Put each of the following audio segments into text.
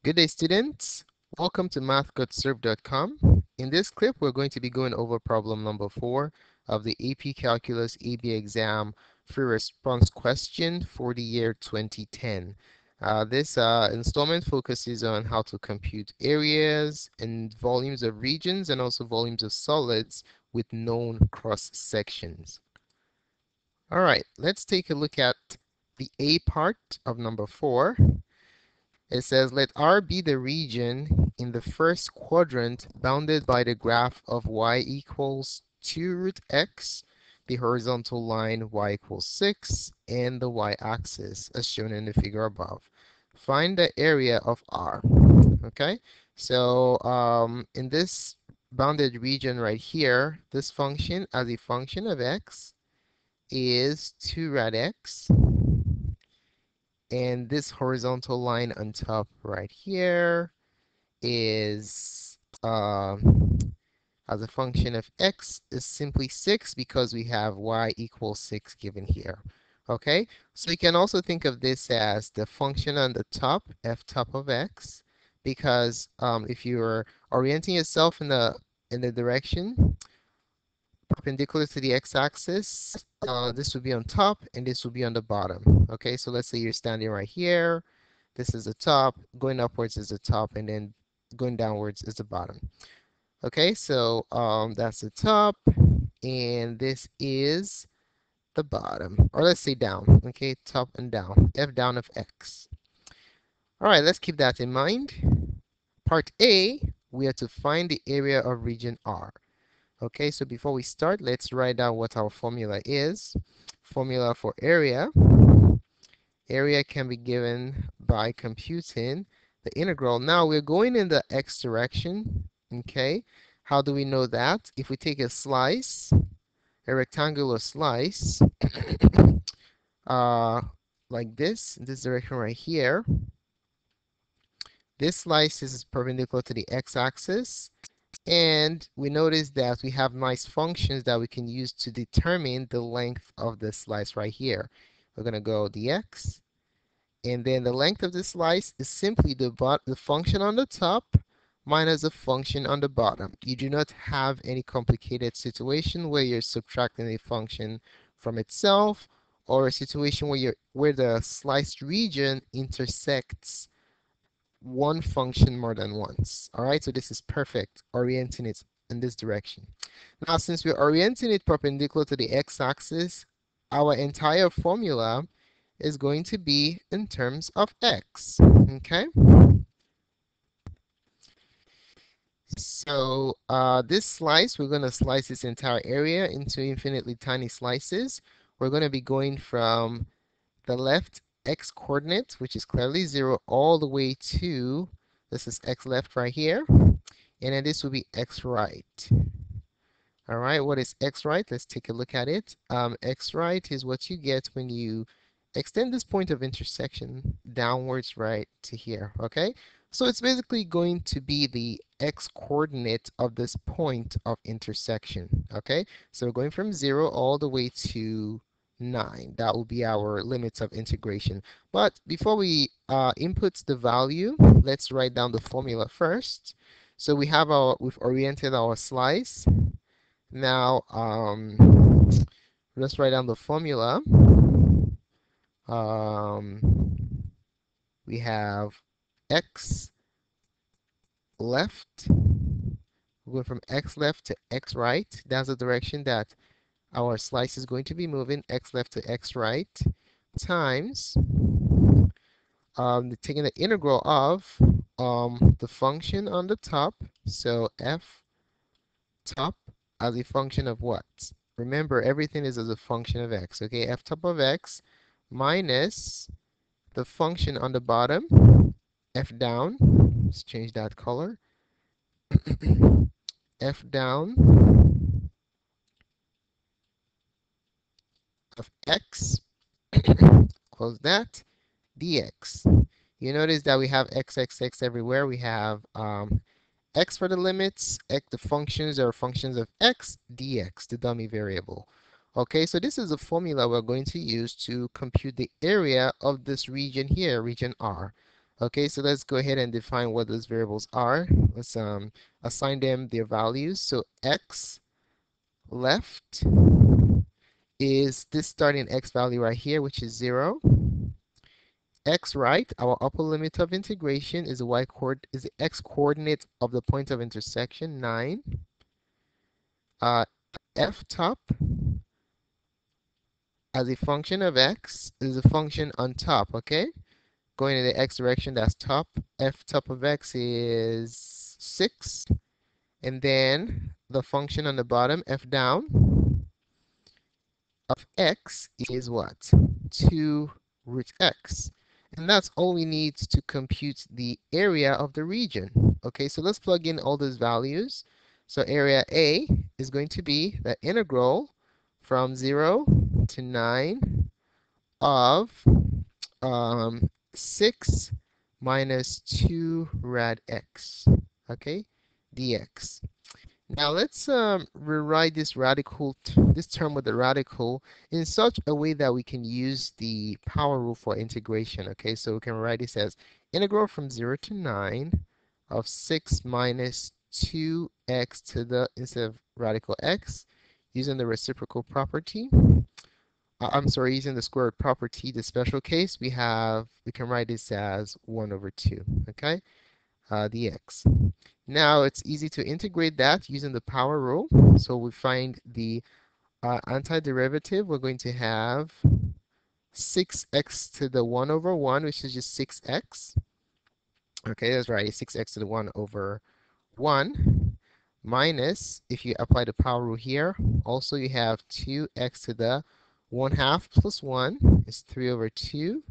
Good day, students. Welcome to mathgotserved.com. In this clip, we're going to be going over problem number 4 of the AP Calculus AB exam free response question for the year 2010. This installment focuses on how to compute areas and volumes of regions and also volumes of solids with known cross sections. All right, let's take a look at the A part of number 4. It says, let R be the region in the first quadrant bounded by the graph of y equals 2 root x, the horizontal line y equals 6, and the y-axis as shown in the figure above. Find the area of R. Okay, so in this bounded region right here, this function as a function of x is 2 rad x. And this horizontal line on top right here is, as a function of x, is simply 6 because we have y equals 6 given here. Okay, so you can also think of this as the function on the top, f top of x, because if you're orienting yourself in the direction perpendicular to the x-axis, this would be on top and this would be on the bottom. Okay, so let's say you're standing right here. This is the top, going upwards is the top, and then going downwards is the bottom. Okay, so that's the top, and this is the bottom, or let's say down. Okay, top and down, f down of x. All right, let's keep that in mind. Part A, we are to find the area of region R. Okay, so before we start, let's write down what our formula is. Formula for area. Area can be given by computing the integral. Now we're going in the x direction. Okay, how do we know that? If we take a slice, a rectangular slice, like this, in this direction right here, this slice is perpendicular to the x-axis. And we notice that we have nice functions that we can use to determine the length of the slice right here. We're going to go dx, and then the length of the slice is simply the function on the top minus the function on the bottom. You do not have any complicated situation where you're subtracting a function from itself, or a situation where the sliced region intersects one function more than once. All right, so this is perfect, orienting it in this direction. Now, since we're orienting it perpendicular to the x-axis, our entire formula is going to be in terms of x. Okay, so this slice, we're going to slice this entire area into infinitely tiny slices. We're going to be going from the left x coordinate, which is clearly 0, all the way to, this is x left right here, and then this will be x right. All right, what is x right? Let's take a look at it. X right is what you get when you extend this point of intersection downwards right to here. Okay, so it's basically going to be the x coordinate of this point of intersection. Okay, so we're going from 0 all the way to 9. That will be our limits of integration. But before we input the value, let's write down the formula first. So we've oriented our slice. Now, let's write down the formula. We have x left. We're going from x left to x right. That's the direction that our slice is going to be moving, x left to x right, times taking the integral of the function on the top. So f top as a function of what? Remember, everything is as a function of x. Okay, f top of x minus the function on the bottom, f down. Let's change that color. F down of x, close that, dx. You notice that we have x everywhere. We have x for the limits, the functions are functions of x, dx, the dummy variable. Okay, so this is the formula we're going to use to compute the area of this region here, region R. Okay, so let's go ahead and define what those variables are. Let's assign them their values. So x left is this starting x value right here, which is 0. X right, our upper limit of integration is the x coordinate of the point of intersection, 9. Uh, f top as a function of x is a function on top, okay? Going in the x direction, that's top. F top of x is 6. And then the function on the bottom, f down, of x is what? 2 root x. And that's all we need to compute the area of the region. Okay, so let's plug in all those values. So area A is going to be the integral from 0 to 9 of 6 minus 2 rad x. Okay, dx. Now let's rewrite this term with the radical in such a way that we can use the power rule for integration. Okay, so we can write this as integral from 0 to 9 of 6 minus 2x to the, instead of radical x, using the reciprocal property. I'm sorry, using the square root property, the special case, we can write this as 1 over 2, okay, dx. Now it's easy to integrate that using the power rule. So we find the antiderivative. We're going to have 6x to the 1 over 1, which is just 6x. Okay, that's right, 6x to the 1 over 1 minus, if you apply the power rule here, also you have 2x to the 1 half plus 1 is 3 over 2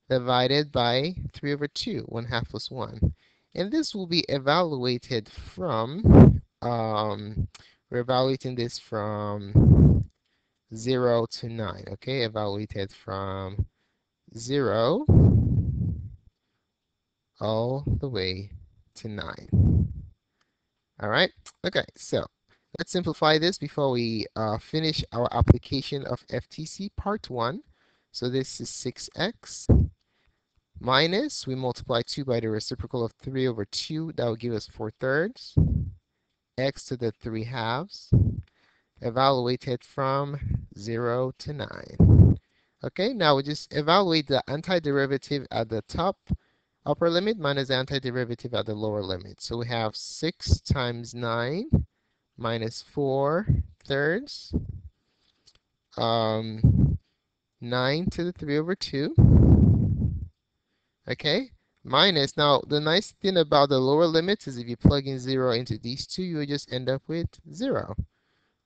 divided by 3 over 2, 1 half plus 1. And this will be evaluated from, we're evaluating this from 0 to 9, okay? Evaluated from 0 all the way to 9. All right, okay, so let's simplify this before we finish our application of FTC part 1. So this is 6x minus, we multiply 2 by the reciprocal of 3 over 2. That will give us 4 thirds. X to the 3 halves. Evaluated from 0 to 9. Okay, now we just evaluate the antiderivative at the top upper limit minus the antiderivative at the lower limit. So we have 6 times 9 minus 4 thirds. 9 to the 3 over 2. Okay, minus, now the nice thing about the lower limits is if you plug in 0 into these two, you will just end up with 0.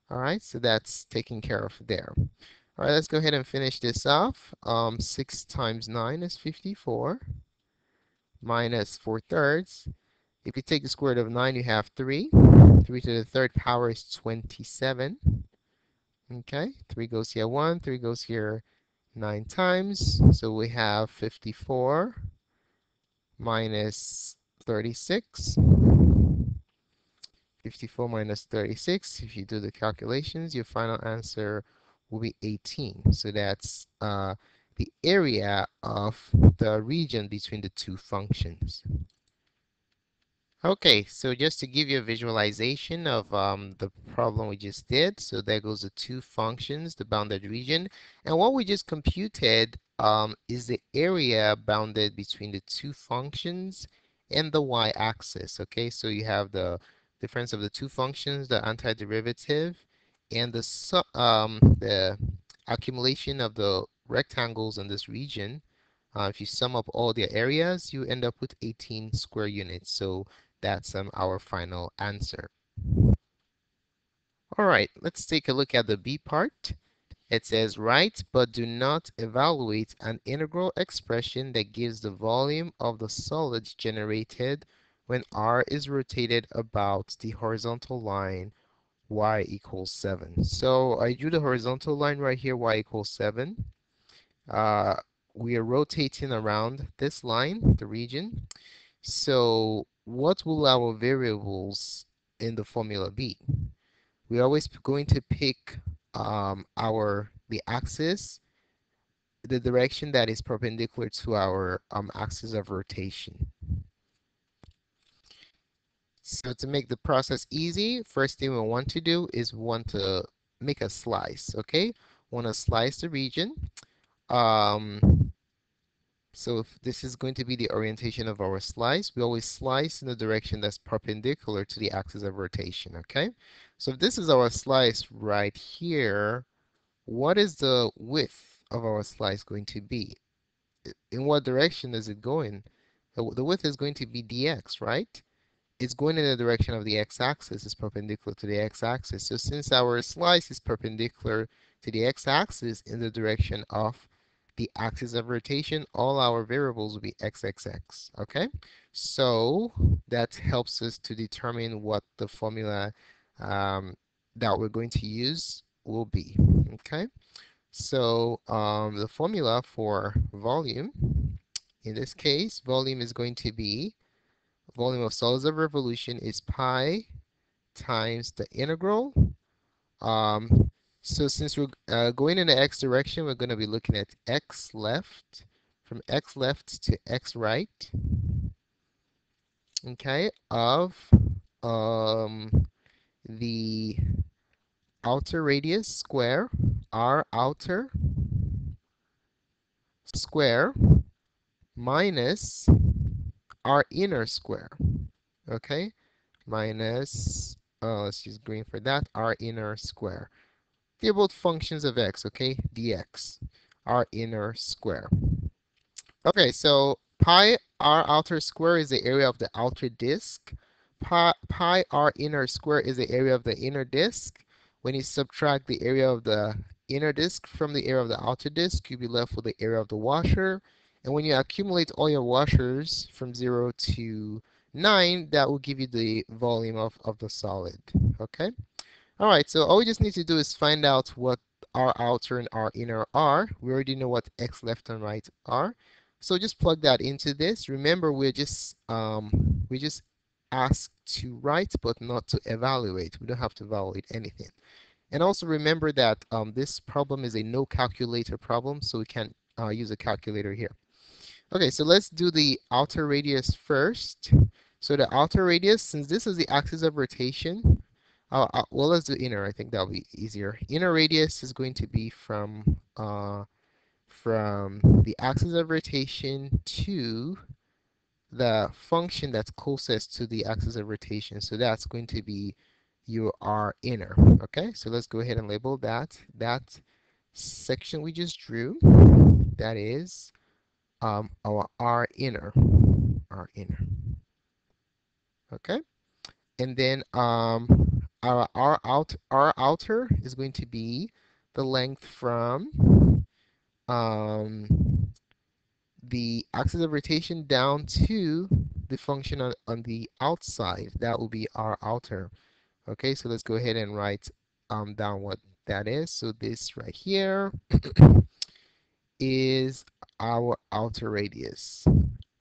All right, so that's taken care of there. All right, let's go ahead and finish this off. 6 times 9 is 54 minus 4 thirds. If you take the square root of 9, you have 3. 3 to the third power is 27. Okay, 3 goes here 1, 3 goes here 9 times. So we have 54 minus 36. 54 minus 36, if you do the calculations, your final answer will be 18. So that's the area of the region between the two functions. Okay, so just to give you a visualization of the problem we just did, so there goes the two functions, the bounded region, and what we just computed is the area bounded between the two functions and the y-axis. Okay, so you have the difference of the two functions, the antiderivative, and the accumulation of the rectangles in this region. If you sum up all their areas, you end up with 18 square units. So that's our final answer. All right, let's take a look at the B part. It says, write but do not evaluate an integral expression that gives the volume of the solid generated when R is rotated about the horizontal line y equals 7. So I drew the horizontal line right here, y equals 7. Uh, we are rotating around this line, the region. So what will our variables in the formula be? We're always going to pick the axis the direction that is perpendicular to our axis of rotation. So to make the process easy, first thing we want to do is we want to make a slice, okay? Want to slice the region. Um, so if this is going to be the orientation of our slice, we always slice in the direction that's perpendicular to the axis of rotation, okay? So if this is our slice right here, what is the width of our slice going to be? In what direction is it going? The width is going to be dx, right? It's going in the direction of the x-axis, is perpendicular to the x-axis. So since our slice is perpendicular to the x-axis in the direction of the axis of rotation, all our variables will be x, x, x. Okay? So that helps us to determine what the formula that we're going to use will be. Okay? So the formula for volume, in this case, volume is going to be volume of solids of revolution is pi times the integral. Um, so since we're going in the x direction, we're going to be looking at x left, from x left to x right, okay, of the outer radius square, r outer square minus r inner square, okay, minus, let's use green for that, r inner square. They're both functions of x, okay? dx, r inner square. Okay, so pi r outer square is the area of the outer disk. Pi r inner square is the area of the inner disk. When you subtract the area of the inner disk from the area of the outer disk, you'll be left with the area of the washer. And when you accumulate all your washers from 0 to 9, that will give you the volume of the solid, okay? All right, so all we just need to do is find out what our outer and our inner are. We already know what x left and right are. So just plug that into this. Remember, we just asked to write but not to evaluate. We don't have to evaluate anything. And also remember that this problem is a no calculator problem, so we can't use a calculator here. Okay, so let's do the outer radius first. So the outer radius, since this is the axis of rotation, well, let's do inner. I think that'll be easier. Inner radius is going to be from the axis of rotation to the function that's closest to the axis of rotation. So that's going to be your R inner. Okay, so let's go ahead and label that section we just drew. That is our R inner. R inner. Okay. And then our outer is going to be the length from the axis of rotation down to the function on the outside. That will be our outer. Okay, so let's go ahead and write down what that is. So this right here is our outer radius,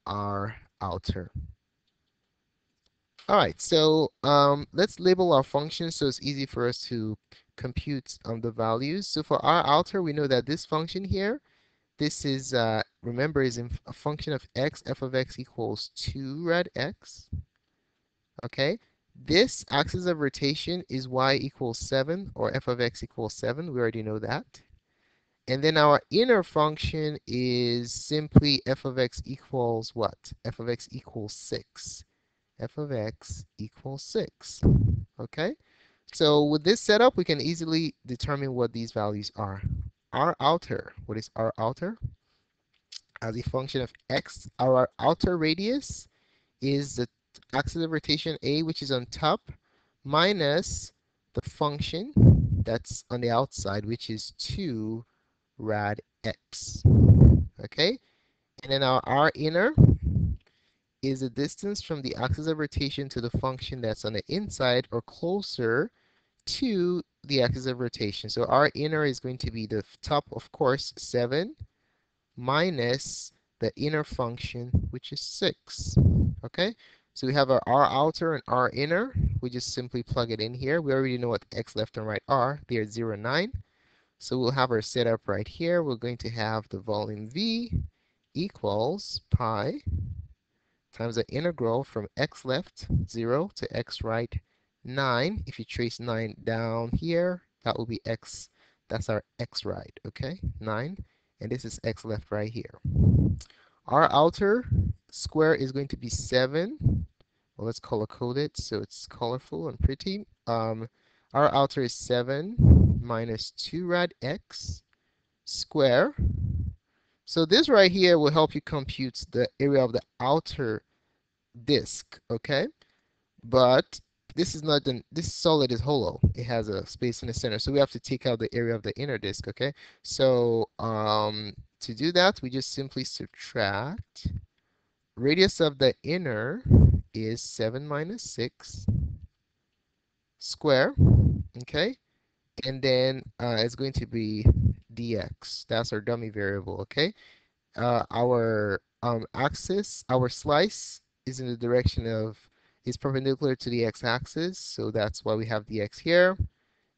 our outer. All right, so let's label our functions so it's easy for us to compute the values. So for our outer, we know that this function here, this is, remember, is a function of x, f of x equals 2 rad x. Okay, this axis of rotation is y equals 7, or f of x equals 7. We already know that. And then our inner function is simply f of x equals what? F of x equals 6. F of x equals 6. Okay? So with this setup, we can easily determine what these values are. Our outer, what is our outer? As a function of x, our outer radius is the axis of rotation A, which is on top, minus the function that's on the outside, which is 2 rad x. Okay? And then our R inner is the distance from the axis of rotation to the function that's on the inside or closer to the axis of rotation. So our inner is going to be the top, of course, 7 minus the inner function, which is 6. Okay? So we have our R outer and R inner. We just simply plug it in here. We already know what x left and right are. They are 0, 9. So we'll have our setup right here. We're going to have the volume V equals pi times the integral from x left 0 to x right 9. If you trace 9 down here, that will be x. That's our x right, okay? 9. And this is x left right here. Our outer square is going to be 7. Well, let's color code it so it's colorful and pretty. Our outer is 7 minus 2 rad x square. So this right here will help you compute the area of the outer disk, okay? But this is not this solid is hollow. It has a space in the center, so we have to take out the area of the inner disk, okay? So to do that, we just simply subtract. Radius of the inner is 7 minus 6 square, okay? And then it's going to be dx. That's our dummy variable, okay? Our axis, our slice is in the direction of, is perpendicular to the x-axis, so that's why we have the x here.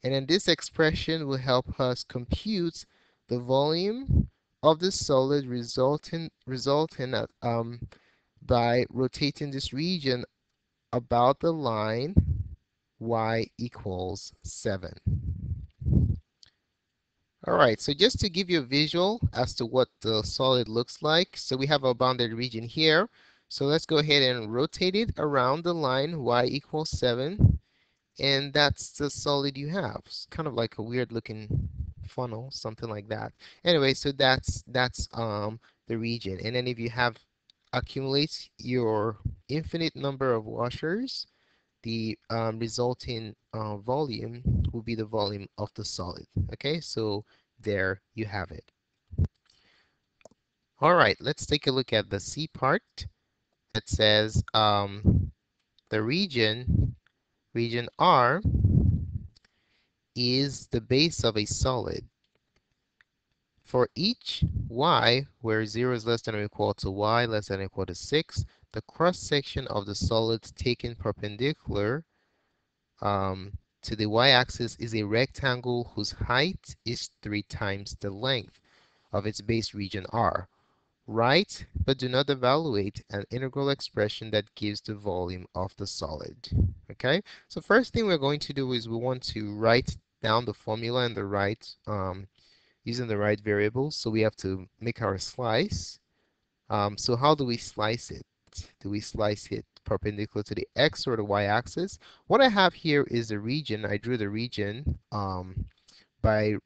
And then this expression will help us compute the volume of the solid resulting by rotating this region about the line y equals 7. All right, so just to give you a visual as to what the solid looks like, so we have a bounded region here. So let's go ahead and rotate it around the line y equals 7, and that's the solid you have. It's kind of like a weird looking funnel, something like that. Anyway, so that's the region. And then if you have accumulate your infinite number of washers, the resulting volume will be the volume of the solid. Okay, so there you have it. All right, let's take a look at the C part. It says the region R is the base of a solid. For each y, where 0 is less than or equal to y less than or equal to 6, the cross section of the solid taken perpendicular to the y-axis is a rectangle whose height is 3 times the length of its base region R. Write, but do not evaluate, an integral expression that gives the volume of the solid. Okay, so first thing we're going to do is we want to write down the formula in the right, using the right variables. So we have to make our slice. So how do we slice it? Do we slice it perpendicular to the x or the y-axis? What I have here is the region. I drew the region by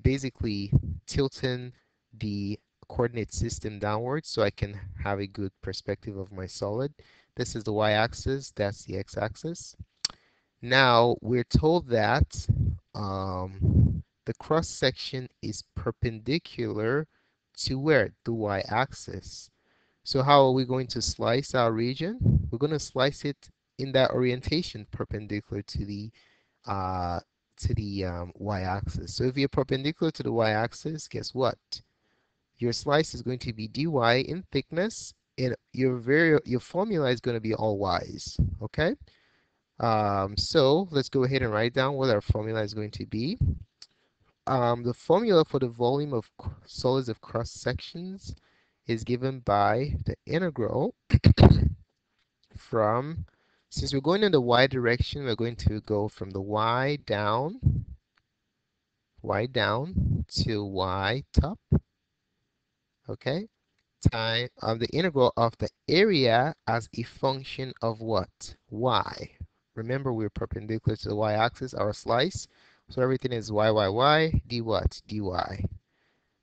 basically tilting the coordinate system downwards so I can have a good perspective of my solid. This is the y-axis, that's the x-axis. Now we're told that the cross section is perpendicular to where? The y-axis. So how are we going to slice our region? We're going to slice it in that orientation perpendicular to the y-axis. So if you're perpendicular to the y-axis, guess what? Your slice is going to be dy in thickness, and your formula is going to be all y's. Okay. So let's go ahead and write down what our formula is going to be. The formula for the volume of solids of cross sections is given by the integral from, since we're going in the y direction, we're going to go from the y down to y top, okay? Time the integral of the area as a function of what? Y. Remember, we're perpendicular to the y-axis, our slice. So everything is y, d what? dy.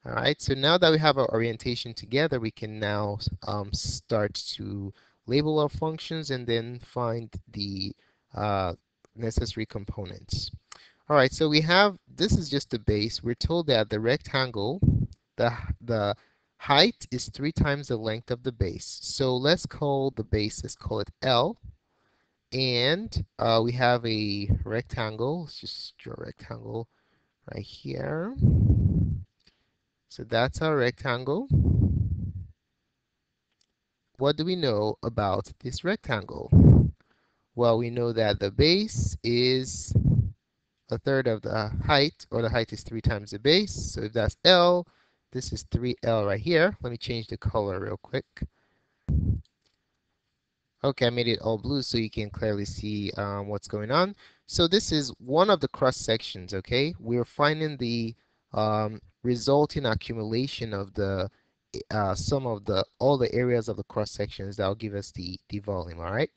All right, so now that we have our orientation together, we can now start to label our functions and then find the uh, necessary components. All right, so we have, this is just the base. We're told that the rectangle, the height is 3 times the length of the base. So let's call the base, let's call it L. And we have a rectangle. Let's just draw a rectangle right here. So that's our rectangle. What do we know about this rectangle? Well, we know that the base is a third of the height, or the height is 3 times the base. So if that's L, this is 3L right here. Let me change the color real quick. Okay, I made it all blue so you can clearly see what's going on. So this is one of the cross sections, okay? We're finding the resulting accumulation of the sum of the all the areas of the cross sections that will give us the volume, all right?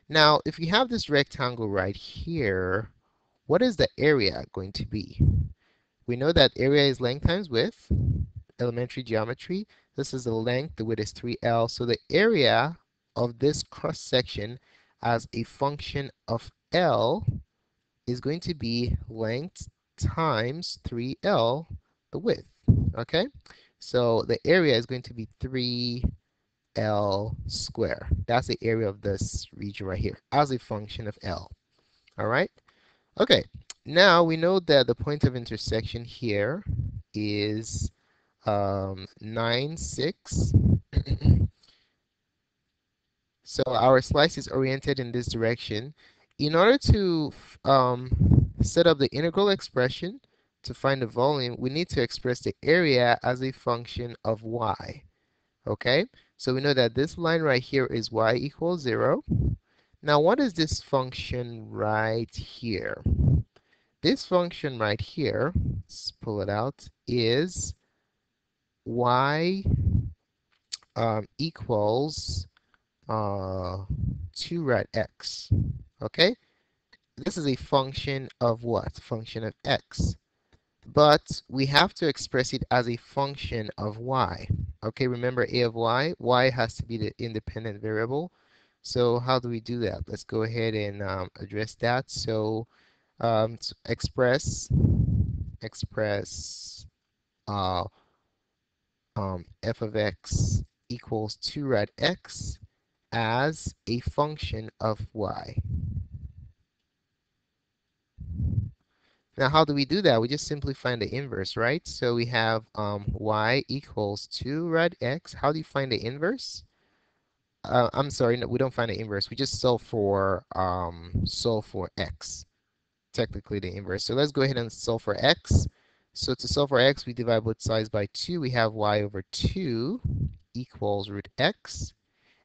Now, if we have this rectangle right here, what is the area going to be? We know that area is length times width, elementary geometry. This is the length, the width is 3L. So the area of this cross section as a function of L is going to be length times 3L, the width. Okay? So the area is going to be 3L square. That's the area of this region right here as a function of L. All right? Okay. Now we know that the point of intersection here is 9, 6. So our slice is oriented in this direction. In order to set up the integral expression to find the volume, we need to express the area as a function of y. Okay? So we know that this line right here is y equals 0. Now what is this function right here? This function right here, let's pull it out, is y equals 2 rad x. Okay? This is a function of what? Function of x. But we have to express it as a function of y. Okay, remember a of y? Y has to be the independent variable. So how do we do that? Let's go ahead and address that. So express uh, f of x equals 2 rad x as a function of y. Now, how do we do that? We just simply find the inverse, right? So we have y equals 2 rad x. How do you find the inverse? I'm sorry, no, we don't find the inverse. We just solve for x, technically the inverse. So let's go ahead and solve for x. So to solve for x, we divide both sides by 2. We have y over 2 equals root x.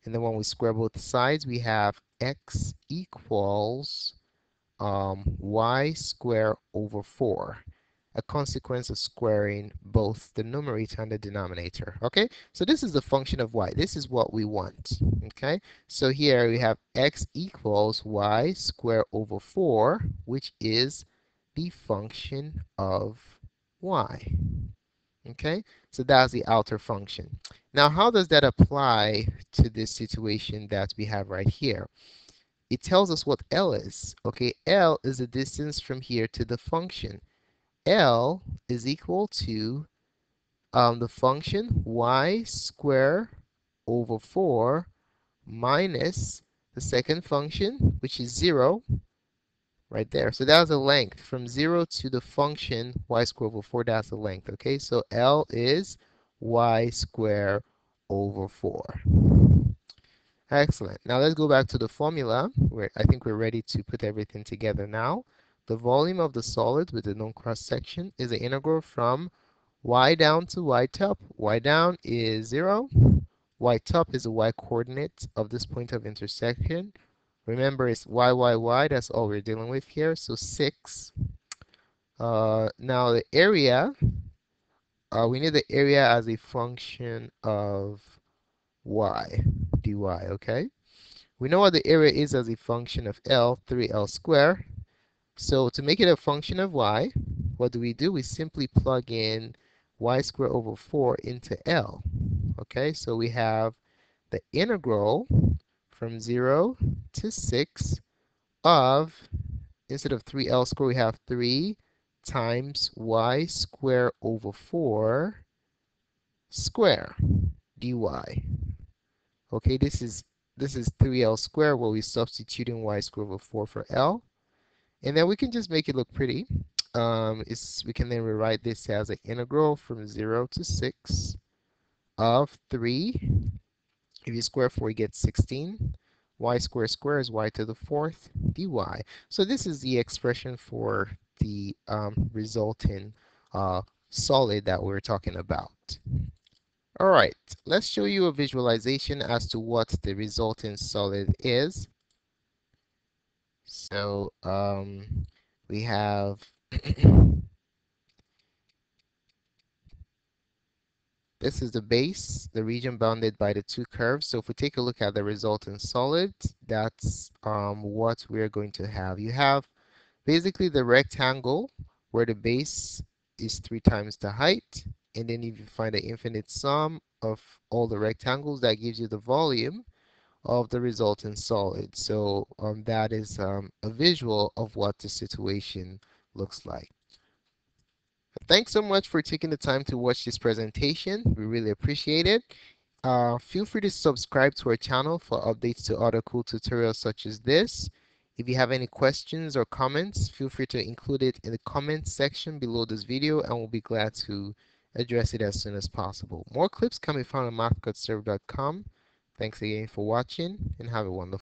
And then when we square both sides, we have x equals y squared over 4, a consequence of squaring both the numerator and the denominator. Okay, so this is the function of y. This is what we want. Okay, so here we have x equals y squared over 4, which is the function of y. Okay, so that's the outer function. Now, how does that apply to this situation that we have right here? It tells us what L is. Okay, L is the distance from here to the function. L is equal to the function y squared over 4 minus the second function, which is 0, right there. So that's the length. From 0 to the function y squared over 4, that's the length. Okay, so L is y squared over 4. Excellent. Now let's go back to the formula. I think we're ready to put everything together now. The volume of the solid with the known cross section is the integral from y down to y top. Y down is 0. Y top is the y coordinate of this point of intersection. Remember, it's y, y, y. That's all we're dealing with here. So 6. Now the area, we need the area as a function of y, dy, okay? We know what the area is as a function of L, 3L squared. So to make it a function of y, what do? We simply plug in y squared over 4 into L. Okay, so we have the integral from 0 to 6 of, instead of 3L squared, we have 3 times y squared over 4 square dy. Okay, this is 3L squared where we substituting y squared over 4 for L. And then we can just make it look pretty. We can then rewrite this as an integral from 0 to 6 of 3. If you square 4, you get 16. Y squared squared is y to the 4th dy. So this is the expression for the resulting solid that we're talking about. All right, let's show you a visualization as to what the resulting solid is. So we have this is the base, the region bounded by the two curves. So if we take a look at the resultant solid, that's what we're going to have. You have basically the rectangle where the base is 3 times the height. And then if you find the infinite sum of all the rectangles, that gives you the volume of the resultant solid. So that is a visual of what the situation looks like. Thanks so much for taking the time to watch this presentation. We really appreciate it. Feel free to subscribe to our channel for updates to other cool tutorials such as this. If you have any questions or comments, feel free to include it in the comments section below this video and we'll be glad to address it as soon as possible. More clips can be found on mathgotserved.com. Thanks again for watching and have a wonderful